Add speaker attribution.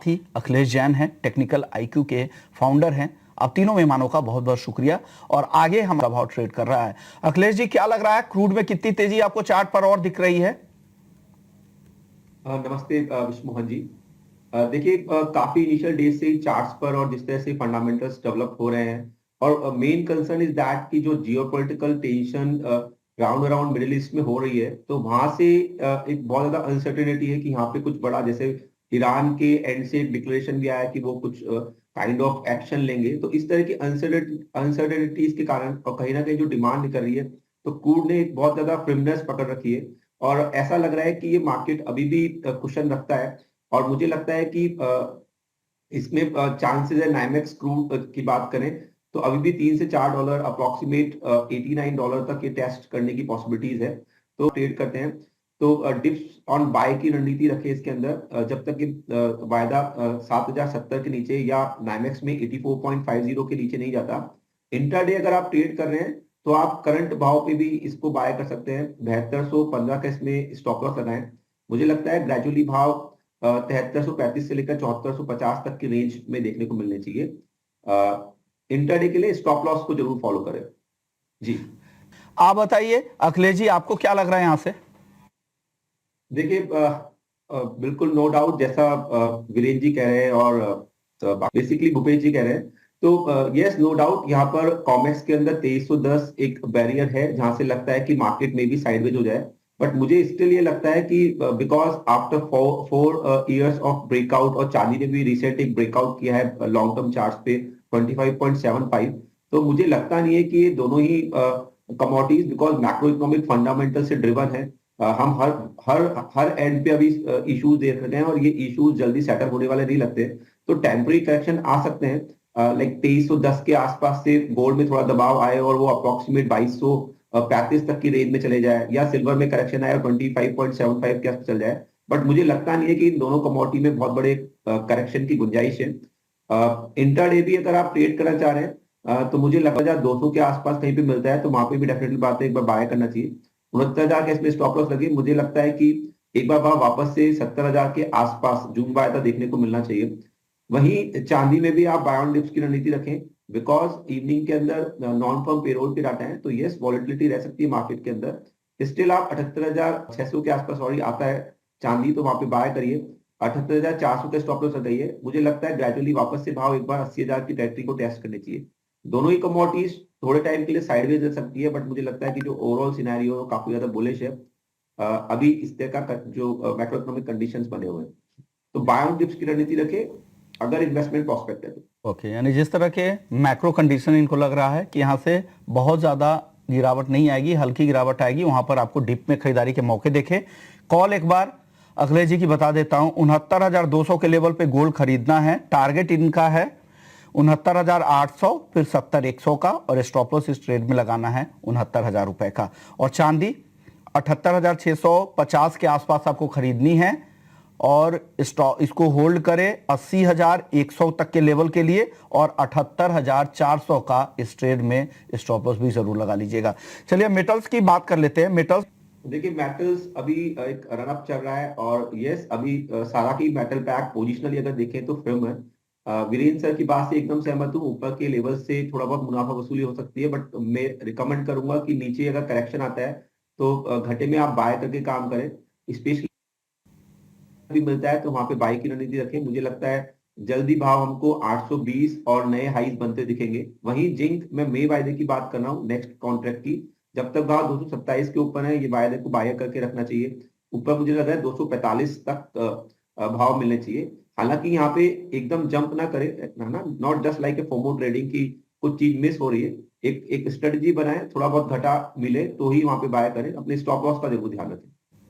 Speaker 1: साथ ही अखिलेश जैन हैं, technical IQ के फाउंडर हैं। अब तीनों मेहमानों का बहुत बहुत शुक्रिया। और आगे हमारा भाव ट्रेड कर रहा है। अखिलेश जी, क्या लग रहा है, क्रूड में कितनी तेजी आपको चार्ट पर और दिख रही है?
Speaker 2: नमस्ते विष्णु जी। देखिए, काफी इनिशियल डेज से ही चार्ट्स पर और जिस तरह से फंडामेंटल्स डेवलप हो रहे हैं, और मेन कंसर्न इज दैट कि जो geopolitical tension round around middle east में हो रही है, तो वहां से एक बहुत ज्यादा अनसर्टेनिटी है कि यहाँ पे कुछ बड़ा, जैसे ईरान के एंड से एक डिक्लेरेशन भी आया कि वो कुछ काइंड ऑफ एक्शन लेंगे। तो इस तरह की अनसर्टेनिटीज के कारण और कहीं ना कहीं जो डिमांड निकल रही है, तो क्रूड ने एक बहुत ज्यादा फ्रिमनेस पकड़ रखी है। और ऐसा लग रहा है कि ये मार्केट अभी भी कुशन रखता है। और मुझे लगता है कि इसमें चांसेस है, नाइमेक्स क्रूड की बात करें तो अभी भी $3 से $4 अप्रोक्सीमेट $89 तक ये टेस्ट करने की पॉसिबिलिटीज है। तो ट्रेड करते हैं तो डिप्स ऑन बाय की रणनीति रखें इसके अंदर, जब तक ये वायदा 7070 के नीचे या नाइमेक्स में 84.50 के नीचे नहीं जाता। इंट्राडे अगर आप ट्रेड कर रहे हैं तो आप करंट भाव पे भी इसको बाय कर सकते हैं। 7215 का इसमें स्टॉप लॉस लगाएं। मुझे लगता है ग्रेजुअली भाव 7335 से लेकर 7450 तक की रेंज में देखने को मिलने चाहिए। इंटरडे के लिए स्टॉप लॉस को जरूर फॉलो करें। जी,
Speaker 1: आप बताइए अखिलेश जी, आपको क्या लग रहा है यहां से?
Speaker 2: देखिए, बिल्कुल नो डाउट, जैसा वीरेंद्र जी कह रहे हैं और बेसिकली भूपेश जी कह रहे हैं, तो यस नो डाउट यहाँ पर कॉमेक्स के अंदर 2310 एक बैरियर है जहां से लगता है कि मार्केट में भी साइडवेज हो जाए। बट मुझे इसके लिए लगता है कि because after four years of breakout, और चांदी ने भी रिसेंट एक ब्रेकआउट किया है लॉन्ग टर्म चार्ट पे 25.75, तो मुझे लगता नहीं है कि ये दोनों ही commodities because macro economic fundamental से ड्रिवन है। हम हर हर हर एंड पे अभी इश्यूज देख रहे हैं और ये इश्यूज जल्दी सेटल होने वाले नहीं लगते। तो टेम्पररी करेक्शन आ सकते हैं, लाइक 2310 के आसपास से गोल्ड में थोड़ा दबाव आए और वो अप्रोक्सीमेट 2235 तक की रेंज में चले जाए, या सिल्वर में करेक्शन आए और 25.75 के आसपास चल जाए। बट मुझे लगता नहीं है कि इन दोनों कमोडिटी में बहुत बड़े करेक्शन की गुंजाइश है। इंट्राडे भी अगर आप ट्रेड करना चाह रहे हैं तो मुझे लगता है 200 के आसपास कहीं पे मिलता है, तो वहां पे भी डेफिनेटली बात है, एक बार बाय करना चाहिए। 69,000 के इसमें स्टॉप लॉस लगे। मुझे लगता है कि एक बार वहां वापस से 70,000 के आसपास जून वायदा देखने को मिलना चाहिए। वहीं चांदी में भी आप बाय ऑन डिप्स की रणनीति रखें, बिकॉज इवनिंग के अंदर नॉन फर्म पेरोल के डाटा है, तो यस वॉलिटिलिटी रह सकती है मार्केट के अंदर। स्टिल आप 78,600 के आसपास ऑलरेडी आता है चांदी, तो वहां पे बाय करिए। 78,400 के स्टॉप लॉस लगाइए। मुझे लगता है ग्रेजुअली वापस से भाव एक बार 80,000 की टेरिटरी को टेस्ट करनी चाहिए। दोनों ही कमोडिटीज थोड़े टाइम के लिए साइडवेज रह सकती है, बट मुझे लगता है कि जो ओवरऑल सिनेरियो काफी ज्यादा बुलिश है। अभी इस तरह का जो मैक्रो इकोनॉमिक कंडीशंस बने हुए हैं, तो बाय ऑन डिप्स की रणनीति रखे अगर इन्वेस्टमेंट प्रोस्पेक्ट है तो।
Speaker 1: ओके, यानी जिस तरह के मैक्रो कंडीशन इनको लग रहा है कि यहाँ से बहुत ज्यादा गिरावट नहीं आएगी, हल्की गिरावट आएगी, वहां पर आपको डिप में खरीदारी के मौके देखे। कॉल एक बार अखिलेश जी की बता देता हूं, 69,200 के लेवल पे गोल्ड खरीदना है। टारगेट इनका है 69,800, फिर 70,100 का, और स्टॉप लॉस इस ट्रेड में लगाना है 69,000 रुपए का। और चांदी 78,650 के आसपास आपको खरीदनी है, और इसको होल्ड करें 80,100 तक के लेवल के लिए, और 78,400 का इस ट्रेड में स्टॉप लॉस भी जरूर लगा लीजिएगा। चलिए मेटल्स की बात कर लेते हैं। मेटल्स,
Speaker 2: देखिए, मेटल्स अभी एक रन अप चल रहा है, और यस अभी सारा की मेटल पैक पोजिशनली अगर देखें तो फिल्म है। वीरेंद्र सर की बात से एकदम सहमत हूँ, ऊपर के लेवल से थोड़ा बहुत मुनाफा वसूली हो सकती है, बट मैं रिकमेंड करूंगा कि नीचे अगर करेक्शन आता है तो घटे में आप बाय करके काम करें। स्पेशली भी मिलता है तो वहां पे बाई की रणनीति रखें। मुझे लगता है जल्दी भाव हमको 820 और नए हाईज बनते दिखेंगे। वहीं जिंक में मई वायदे की बात कर रहा हूँ, नेक्स्ट कॉन्ट्रैक्ट की। जब तक भाव 227 के ऊपर है, ये वायदे को बाय करके रखना चाहिए। ऊपर मुझे लग रहा है 245 तक भाव मिलने चाहिए। हालांकि यहाँ पे एकदम जंप ना करे, है ना, not just like a FOMO trading की कुछ चीज मिस हो रही है। एक एक स्ट्रेटजी बनाए, थोड़ा बहुत घटा मिले तो ही वहां पे बाय करें। अपने स्टॉप लॉस का जरूर ध्यान रखें।